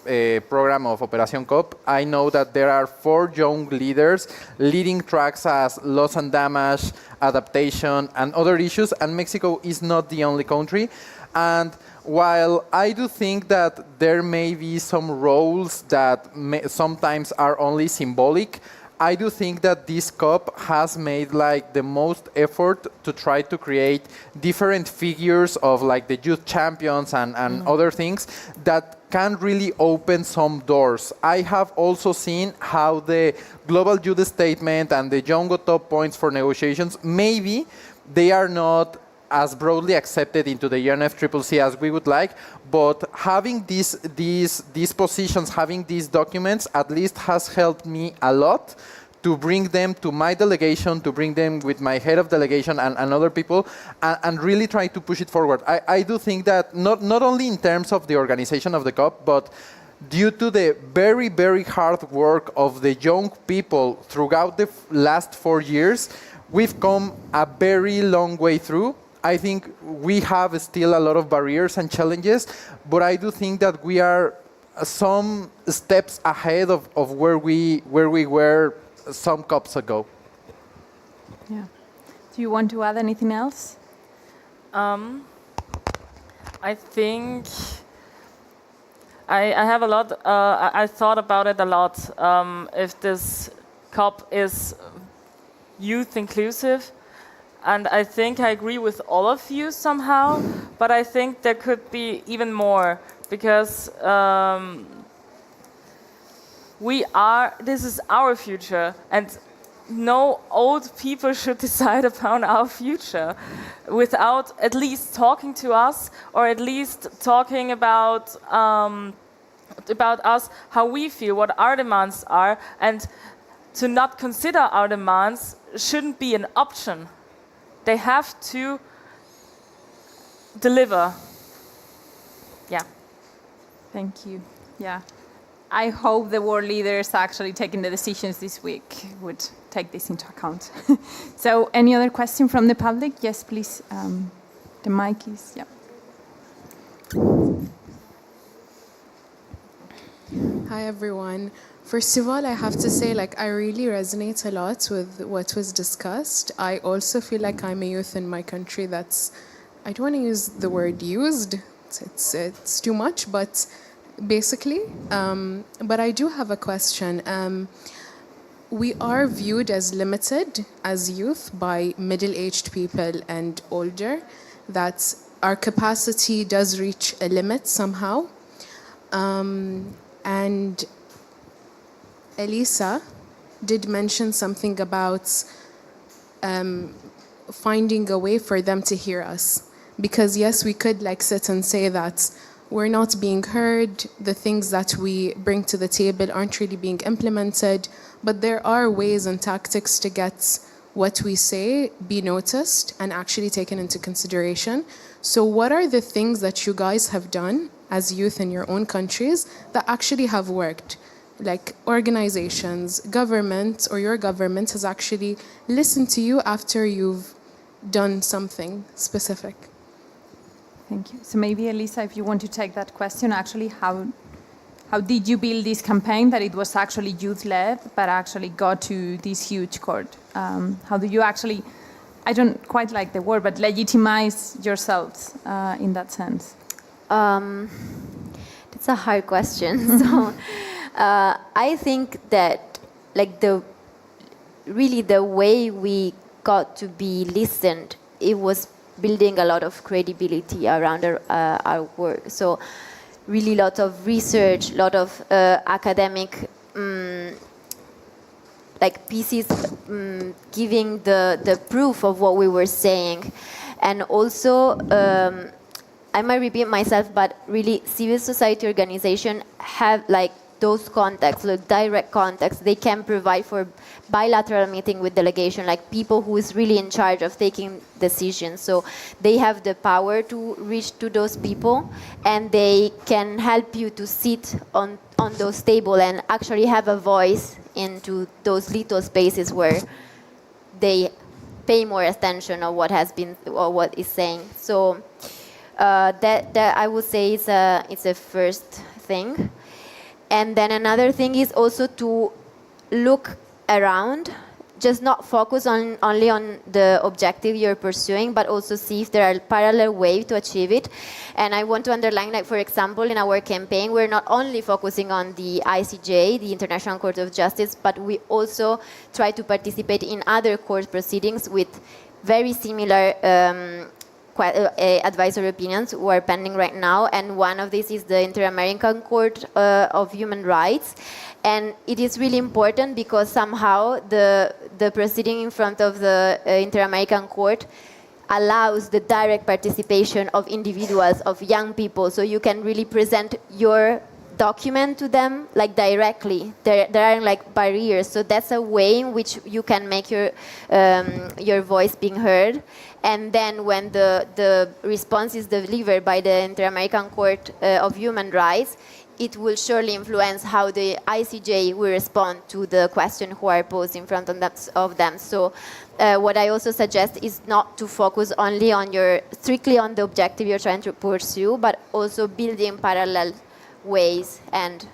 program of Operación COP, I know that there are 4 young leaders leading tracks as loss and damage, adaptation, and other issues, and Mexico is not the only country. And while I do think that there may be some roles that sometimes are only symbolic, I do think that this COP has made like the most effort to try to create different figures of like the youth champions and other things that can really open some doors. I have also seen how the Global Youth Statement and the Young Top Points for negotiations, maybe they are not as broadly accepted into the UNFCCC as we would like, but having these positions, having these documents, at least has helped me a lot to bring them to my delegation, to bring them with my head of delegation and other people, and really try to push it forward. I do think that not only in terms of the organization of the COP, but due to the very, very hard work of the young people throughout the last 4 years, we've come a very long way through. I think we have still a lot of barriers and challenges, but I do think that we are some steps ahead of where we were some COPs ago. Yeah. Do you want to add anything else? I think I have a lot. I thought about it a lot. If this COP is youth inclusive. And I think I agree with all of you somehow, but I think there could be even more, because this is our future, and no old people should decide upon our future without at least talking to us, or at least talking about us, how we feel, what our demands are, and to not consider our demands shouldn't be an option. They have to deliver. Yeah. Thank you. Yeah. I hope the world leaders actually taking the decisions this week would take this into account. So any other question from the public? Yes, please. The mic is, yeah. Hi everyone. First of all, I have to say, I really resonate a lot with what was discussed. I also feel like I'm a youth in my country that's, I don't want to use the word used, it's too much, but basically. But I do have a question. We are viewed as limited as youth by middle-aged people and older, that our capacity does reach a limit somehow. And Elisa did mention something about finding a way for them to hear us. Because yes, we could sit and say that we're not being heard, the things that we bring to the table aren't really being implemented, but there are ways and tactics to get what we say be noticed and actually taken into consideration. So what are the things that you guys have done as youth in your own countries that actually have worked? Like organizations, government, or your government has actually listened to you after you've done something specific. Thank you. So maybe, Elisa, if you want to take that question, actually, how did you build this campaign that it was actually youth-led, but actually got to this huge court? How do you actually, I don't quite like the word, but legitimize yourselves in that sense? It's a hard question. So I think that the way we got to be listened, it was building a lot of credibility around our work. So really a lot of research, a lot of academic pieces giving the proof of what we were saying. And also, I might repeat myself, but really civil society organizations have those contacts, direct contacts. They can provide for bilateral meeting with delegation, people who is really in charge of taking decisions. So they have the power to reach to those people, and they can help you to sit on those tables and actually have a voice into those little spaces where they pay more attention on what has been or what is saying. So that I would say it's a first thing. And then another thing is also to look around, just not focus only on the objective you're pursuing, but also see if there are parallel ways to achieve it. And I want to underline, for example, in our campaign, we're not only focusing on the ICJ, the International Court of Justice, but we also try to participate in other court proceedings with very similar advisory opinions who are pending right now, and one of these is the Inter-American Court of Human Rights. And it is really important because somehow the proceeding in front of the Inter-American Court allows the direct participation of individuals, of young people, so you can really present your document to them directly. There aren't barriers, so that's a way in which you can make your voice being heard. And then when the response is delivered by the Inter-American Court of Human Rights, it will surely influence how the ICJ will respond to the question who are posed in front of them. So what I also suggest is not to focus only on strictly on the objective you're trying to pursue, but also building parallel ways and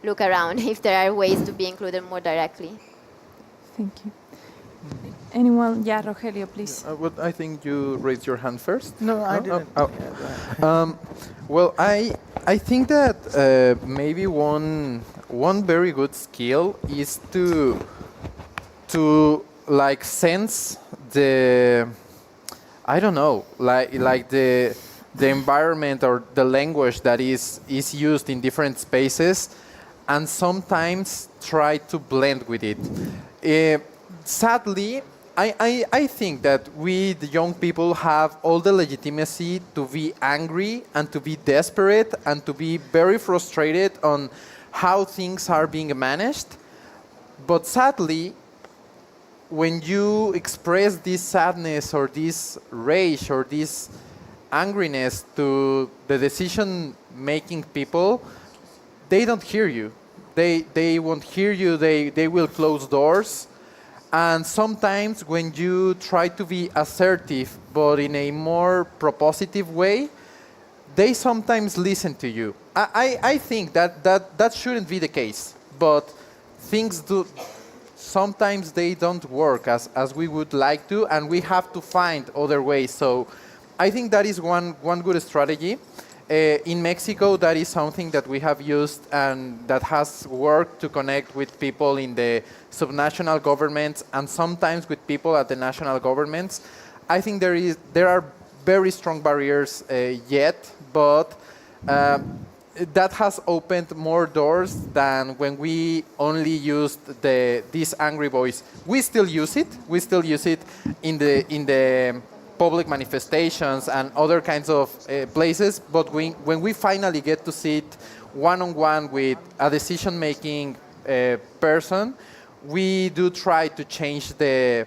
look around if there are ways to be included more directly. Thank you. Anyone? Yeah, Rogelio, please. I think you raised your hand first. No, I didn't. Well, I think that maybe one very good skill is to sense the, I don't know, the environment or the language that is used in different spaces, and sometimes try to blend with it. sadly, I think that we, the young people, have all the legitimacy to be angry and to be desperate and to be very frustrated on how things are being managed. But sadly, when you express this sadness or this rage or this angriness to the decision-making people, they don't hear you. They won't hear you. They will close doors. And sometimes when you try to be assertive, but in a more propositive way, they sometimes listen to you. I think that shouldn't be the case, but things do. Sometimes they don't work as we would like to, and we have to find other ways. So I think that is one good strategy. In Mexico, that is something that we have used and that has worked to connect with people in the subnational governments and sometimes with people at the national governments. I think there are very strong barriers yet, but that has opened more doors than when we only used this angry voice. We still use it. We still use it in the public manifestations and other kinds of places, but when we finally get to sit one-on-one with a decision-making person, we do try to change the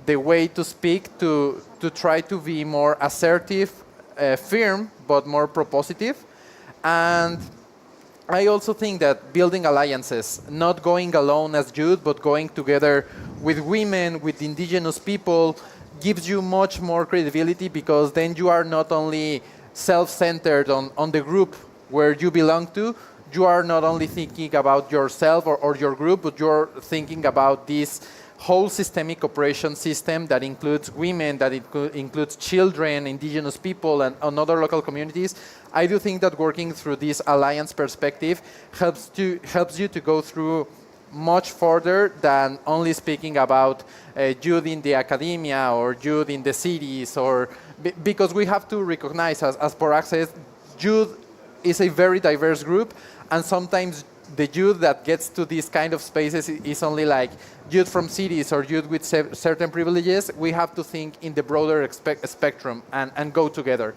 way to speak to try to be more assertive, firm, but more propositive. And I also think that building alliances, not going alone as youth, but going together with women, with indigenous people, gives you much more credibility, because then you are not only self-centered on the group where you belong to, you are not only thinking about yourself or your group, but you're thinking about this whole systemic operation system that includes women, that includes children, indigenous people, and other local communities. I do think that working through this alliance perspective helps you to go through much further than only speaking about youth in the academia or youth in the cities, or because we have to recognize, as Parag says, youth is a very diverse group, and sometimes the youth that gets to these kind of spaces is only like youth from cities or youth with certain privileges. We have to think in the broader spectrum and go together.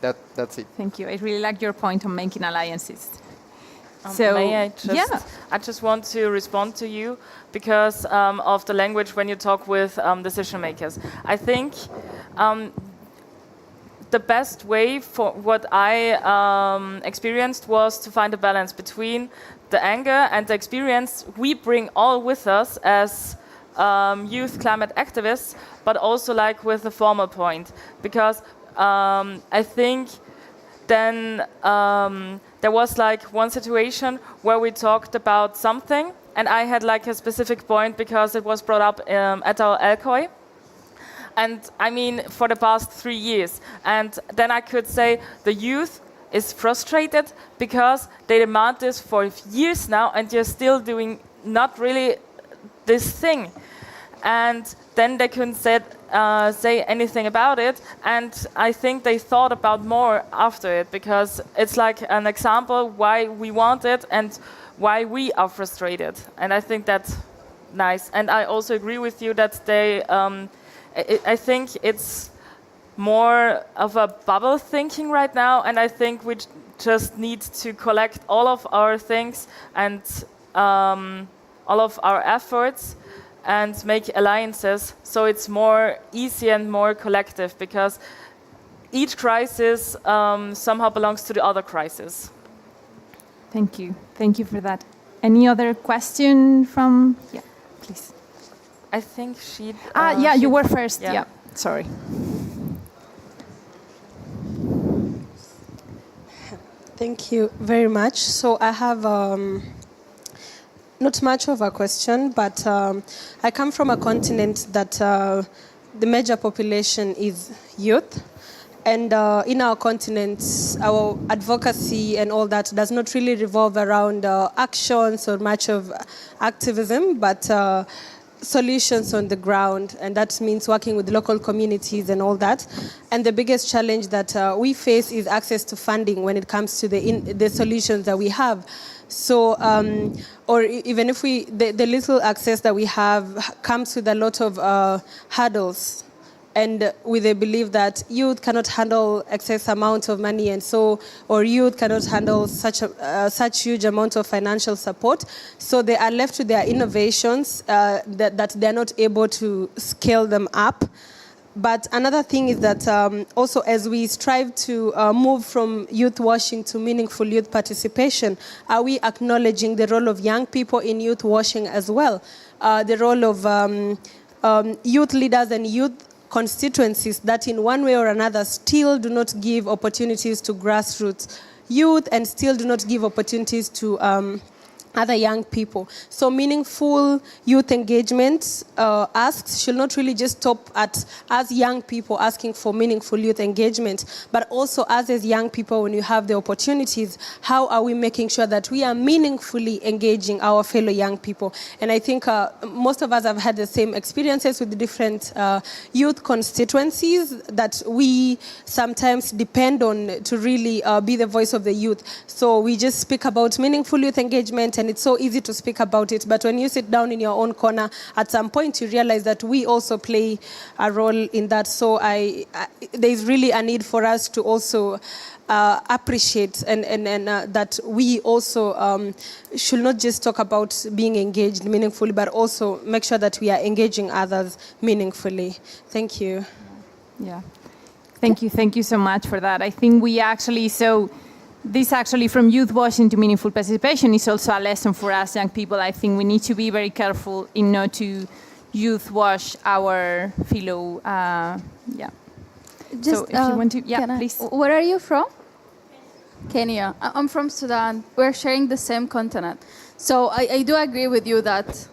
That's it. Thank you. I really like your point on making alliances. I just want to respond to you because of the language when you talk with decision makers. I think the best way for what I experienced was to find a balance between the anger and the experience we bring all with us as youth climate activists, but also like with the formal point, because I think then there was like one situation where we talked about something, and I had like a specific point because it was brought up at our Alcoy. And I mean, for the past 3 years. And then I could say the youth is frustrated because they demand this for years now, and you're still doing not really this thing. And then they couldn't say anything about it, and I think they thought about more after it, because it's like an example why we want it and why we are frustrated. And I think that's nice. And I also agree with you that they, I think it's more of a bubble thinking right now, and I think we just need to collect all of our things and all of our efforts and make alliances, so it's more easy and more collective, because each crisis somehow belongs to the other crisis. Thank you. Thank you for that. Any other question from? Yeah, please. I think she... yeah, you were first. Yeah, sorry. Thank you very much. So I have... not much of a question, but I come from a continent that the major population is youth. And in our continent, our advocacy and all that does not really revolve around actions or much of activism, but solutions on the ground, and that means working with local communities and all that. And the biggest challenge that we face is access to funding when it comes to the solutions that we have. So, or even if the little access that we have comes with a lot of hurdles, and with the belief that youth cannot handle excess amount of money, and so, or youth cannot handle such huge amount of financial support, so they are left to their innovations that they're not able to scale them up. But another thing is that also as we strive to move from youth washing to meaningful youth participation, are we acknowledging the role of young people in youth washing as well? The role of youth leaders and youth constituencies that in one way or another still do not give opportunities to grassroots youth and still do not give opportunities to other young people. So meaningful youth engagement asks should not really just stop at as young people asking for meaningful youth engagement, but also as young people, when you have the opportunities, how are we making sure that we are meaningfully engaging our fellow young people? And I think most of us have had the same experiences with the different youth constituencies that we sometimes depend on to really be the voice of the youth. So we just speak about meaningful youth engagement, and it's so easy to speak about it. But when you sit down in your own corner, at some point you realize that we also play a role in that. So there's really a need for us to also appreciate and that we also should not just talk about being engaged meaningfully, but also make sure that we are engaging others meaningfully. Thank you. Yeah. Thank you so much for that. I think we actually, this actually from youth washing to meaningful participation is also a lesson for us young people. I think we need to be very careful in not to youth wash our fellow, Just, so if you want to, please. Where are you from? Kenya. I'm from Sudan. We're sharing the same continent. So I do agree with you that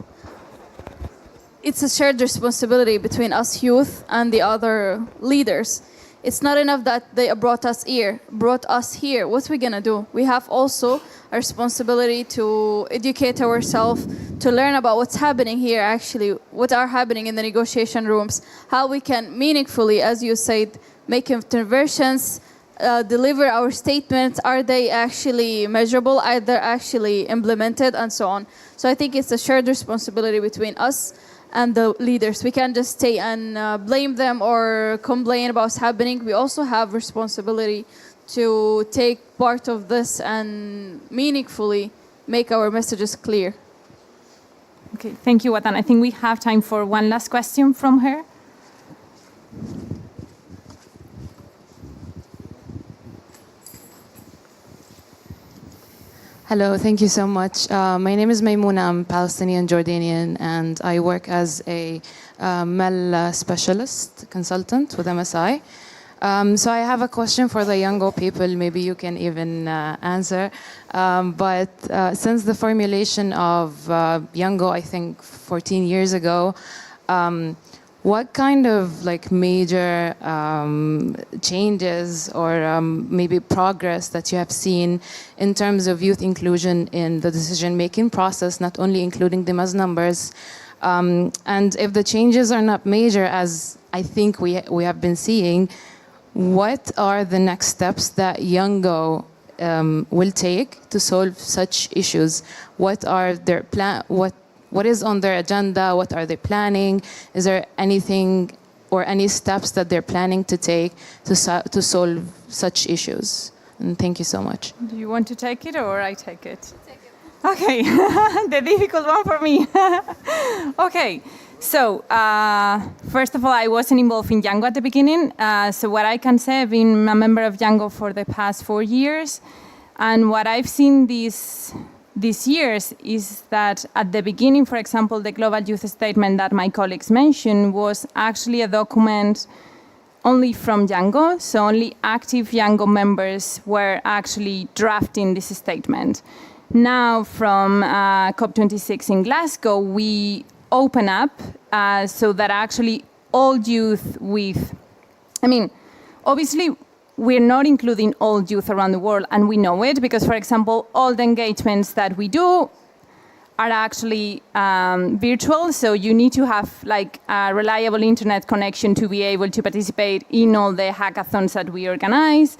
it's a shared responsibility between us youth and the other leaders. It's not enough that they brought us here. What are we gonna do? We have also a responsibility to educate ourselves, to learn about what's happening here actually, what are happening in the negotiation rooms, how we can meaningfully, as you said, make interventions, deliver our statements. Are they actually measurable? Are they actually implemented, and so on? So I think it's a shared responsibility between us and the leaders. We can't just stay and blame them or complain about what's happening. We also have responsibility to take part of this and meaningfully make our messages clear. Okay, thank you, Watan. I think we have time for one last question from her. Hello, thank you so much. My name is Maimouna. I'm Palestinian Jordanian, and I work as a MEL specialist consultant with MSI. So I have a question for the younger people. Maybe you can even answer. But since the formulation of Youngo, I think 14 years ago, what kind of major changes or maybe progress that you have seen in terms of youth inclusion in the decision-making process, not only including them as numbers, and if the changes are not major, as I think we have been seeing, what are the next steps that Youngo will take to solve such issues? What are their what is on their agenda? What are they planning? Is there anything or any steps that they're planning to take to solve such issues? And thank you so much. Do you want to take it or I take it? Take it. Okay, the difficult one for me. Okay, so first of all, I wasn't involved in Youngo at the beginning. So what I can say, I've been a member of Youngo for the past 4 years. And what I've seen these years is that at the beginning, for example, the Global Youth Statement that my colleagues mentioned was actually a document only from Youngo, so only active Youngo members were actually drafting this statement. Now from COP26 in Glasgow, we open up so that actually all youth obviously we're not including all youth around the world, and we know it because, for example, all the engagements that we do are actually virtual, so you need to have like a reliable internet connection to be able to participate in all the hackathons that we organize.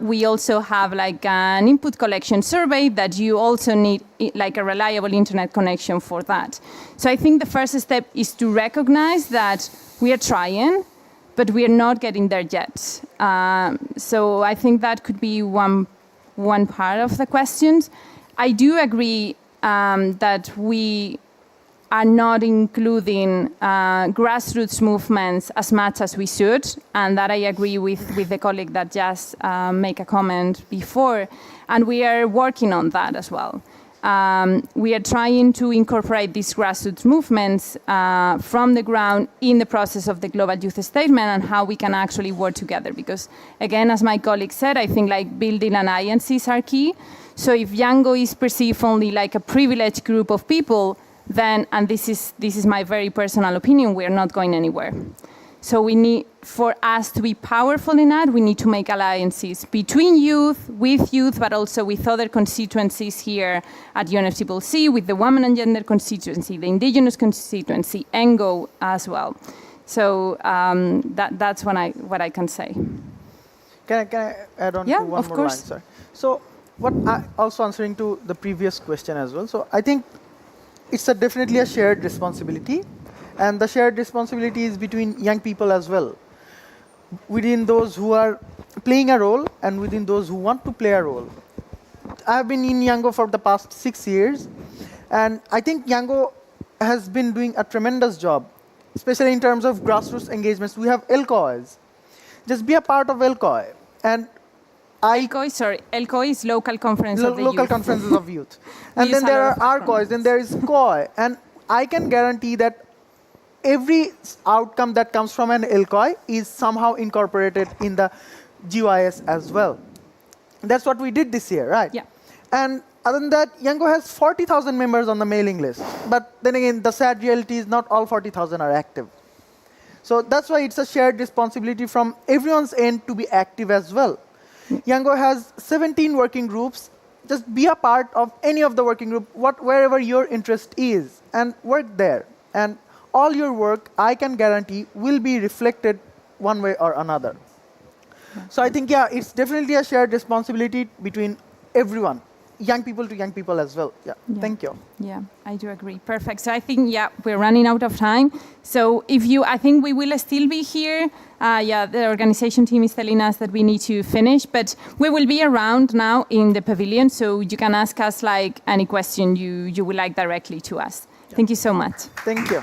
We also have like an input collection survey that you also need like a reliable internet connection for that. So I think the first step is to recognize that we are trying, but we are not getting there yet. So I think that could be one part of the questions. I do agree that we are not including grassroots movements as much as we should, and that I agree with the colleague that just made a comment before, and we are working on that as well. We are trying to incorporate these grassroots movements from the ground in the process of the Global Youth Statement and how we can actually work together. Because, again, as my colleague said, I think like building alliances are key. So if Yango is perceived only like a privileged group of people, then, and this is my very personal opinion, we are not going anywhere. So we need, for us to be powerful in that, we need to make alliances between youth, with youth, but also with other constituencies here at UNFCCC, with the women and gender constituency, the indigenous constituency, ENGO as well. So that's what I can say. Can I add on to one more line? Sorry. So what I also answering to the previous question as well. So I think it's definitely a shared responsibility, and the shared responsibility is between young people as well. Within those who are playing a role and within those who want to play a role. I have been in Yango for the past 6 years, and I think Yango has been doing a tremendous job, especially in terms of grassroots engagements. We have LCOIs. Just be a part of LCOI. And LCOI is Local Conference of the Youth. Local Conferences of Youth. And then there are RCOIs, then there is COI. And I can guarantee that every outcome that comes from an LCOI is somehow incorporated in the GYS as well. That's what we did this year, right? Yeah. And other than that, Yango has 40,000 members on the mailing list. But then again, the sad reality is not all 40,000 are active. So that's why it's a shared responsibility from everyone's end to be active as well. Yango has 17 working groups. Just be a part of any of the working group, wherever your interest is, and work there. And all your work, I can guarantee, will be reflected one way or another. So I think, yeah, it's definitely a shared responsibility between everyone, young people to young people as well. Yeah. Thank you. Yeah, I do agree. Perfect. So I think, yeah, we're running out of time. So I think we will still be here. The organization team is telling us that we need to finish, but we will be around now in the pavilion, so you can ask us like any question you would like directly to us. Thank you so much. Thank you.